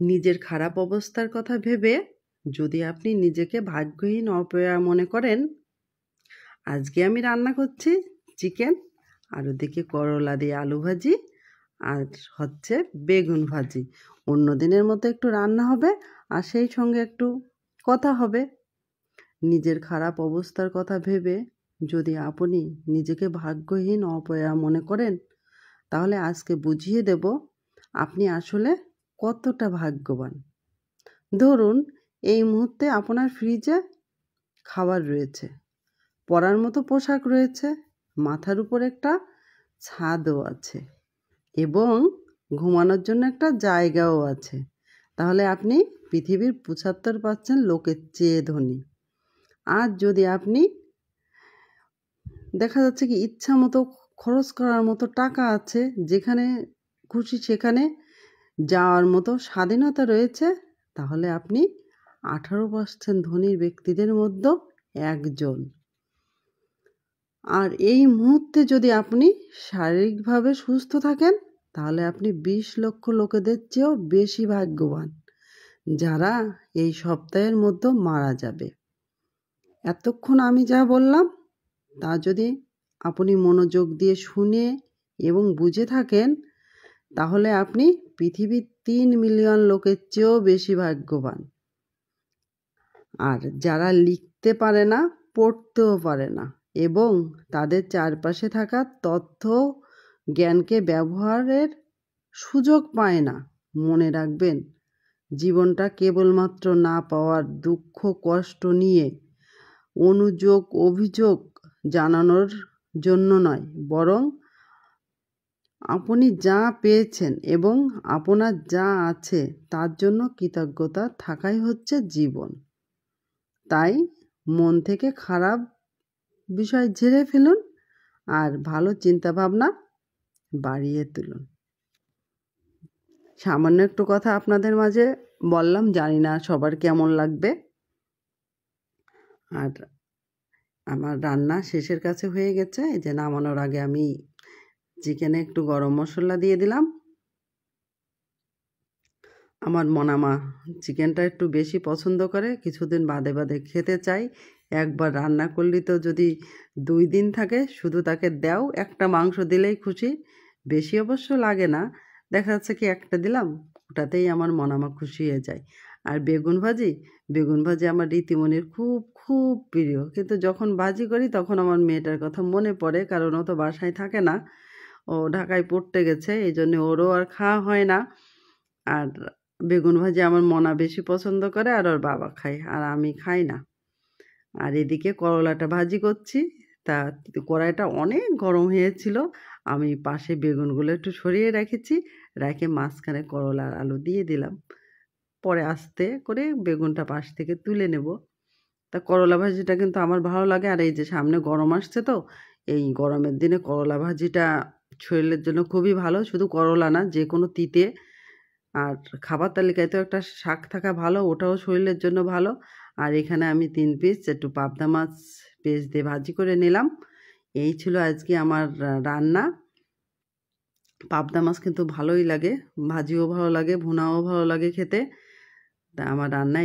নিজের খারাপ অবস্থার কথা ভেবে যদি আপনি নিজেকে ভাগ্যহীন অপয়া মনে করেন, আজকে আমি রান্না করছি চিকেন, আর ওদিকে করলা দিয়ে আলু ভাজি, আর হচ্ছে বেগুন ভাজি। অন্য দিনের মতো একটু রান্না হবে, আর সেই সঙ্গে একটু কথা হবে। নিজের খারাপ অবস্থার কথা ভেবে যদি আপনি নিজেকে ভাগ্যহীন অপয়া মনে করেন, তাহলে আজকে বুঝিয়ে দেব আপনি আসলে কতটা ভাগ্যবান। ধরুন, এই মুহূর্তে আপনার ফ্রিজে খাবার রয়েছে, পরার মতো পোশাক রয়েছে, মাথার উপর একটা ছাদও আছে এবং ঘুমানোর জন্য একটা জায়গাও আছে। তাহলে আপনি পৃথিবীর ৭৫% লোকের চেয়ে ধনী। আর যদি আপনি দেখা যাচ্ছে কি ইচ্ছা মতো খরচ করার মতো টাকা আছে, যেখানে খুশি সেখানে যাওয়ার মতো স্বাধীনতা রয়েছে, তাহলে আপনি ১৮% ধনীর ব্যক্তিদের মধ্যে একজন। আর এই মুহূর্তে যদি আপনি শারীরিকভাবে সুস্থ থাকেন, তাহলে আপনি ২০ লক্ষ লোকেদের চেয়েও বেশি ভাগ্যবান, যারা এই সপ্তাহের মধ্যে মারা যাবে। এতক্ষণ আমি যা বললাম তা যদি আপনি মনোযোগ দিয়ে শুনে এবং বুঝে থাকেন, তাহলে আপনি পৃথিবীর ৩ মিলিয়ন লোকের চেয়েও বেশি ভাগ্যবান। আর যারা লিখতে পারে না, পড়তেও পারে না এবং তাদের চারপাশে থাকা তথ্য জ্ঞানকে ব্যবহারের সুযোগ পায় না, মনে রাখবেন, জীবনটা কেবলমাত্র না পাওয়ার দুঃখ কষ্ট নিয়ে অনুযোগ অভিযোগ জানানোর জন্য নয়, বরং আপনি যা পেয়েছেন এবং আপনার যা আছে তার জন্য কৃতজ্ঞতা থাকাই হচ্ছে জীবন। তাই মন থেকে খারাপ বিষয় ঝেড়ে ফেলুন আর ভালো চিন্তাভাবনা বাড়িয়ে তুলুন। সামান্য একটু কথা আপনাদের মাঝে বললাম, জানি না সবার কেমন লাগবে। আর আমার রান্না শেষের কাছে হয়ে গেছে। এই যে নামানোর আগে আমি চিকেনে একটু গরম মশলা দিয়ে দিলাম। আমার মনামা চিকেনটা একটু বেশি পছন্দ করে, কিছুদিন বাদে বাদে খেতে চাই। একবার রান্না করলে তো যদি ২ দিন থাকে, শুধু তাকে দাও, একটা মাংস দিলেই খুশি। বেশি অবশ্য লাগে না, দেখা যাচ্ছে কি একটা দিলাম, ওটাতেই আমার মনামা খুশি হয়ে যায়। আর বেগুন ভাজি আমার রীতিমণির খুব খুব প্রিয়। কিন্তু যখন ভাজি করি তখন আমার মেয়েটার কথা মনে পড়ে, কারণ ও তো বাসায় থাকে না, ও ঢাকায় পড়তে গেছে, এই জন্যে ওরও আর খাওয়া হয় না। আর বেগুন ভাজি আমার মনা বেশি পছন্দ করে, আর ওর বাবা খায়, আর আমি খাই না। আর এদিকে করলাটা ভাজি করছি, তা কড়াইটা অনেক গরম হয়েছিল। আমি পাশে বেগুনগুলো একটু সরিয়ে রেখেছি, রেখে মাঝখানে করলা আর আলু দিয়ে দিলাম। পরে আস্তে করে বেগুনটা পাশ থেকে তুলে নেব। তা করলা ভাজিটা কিন্তু আমার ভালো লাগে। আর এই যে সামনে গরম আসছে, তো এই গরমের দিনে করলা ভাজিটা শরীরের জন্য খুবই ভালো। শুধু করলা না, যে কোনো তিতে আর খাবার তালিকায় তো একটা শাক থাকা ভালো, ওটাও শরীরের জন্য ভালো। আর এখানে আমি ৩ পিস একটু পাবদা মাছ পেঁয়াজ দিয়ে ভাজি করে নিলাম। এই ছিল আজকে আমার রান্না। পাবদা মাছ কিন্তু ভালোই লাগে, ভাজিও ভালো লাগে, ভুনাও ভালো লাগে খেতে। তা আমার রান্না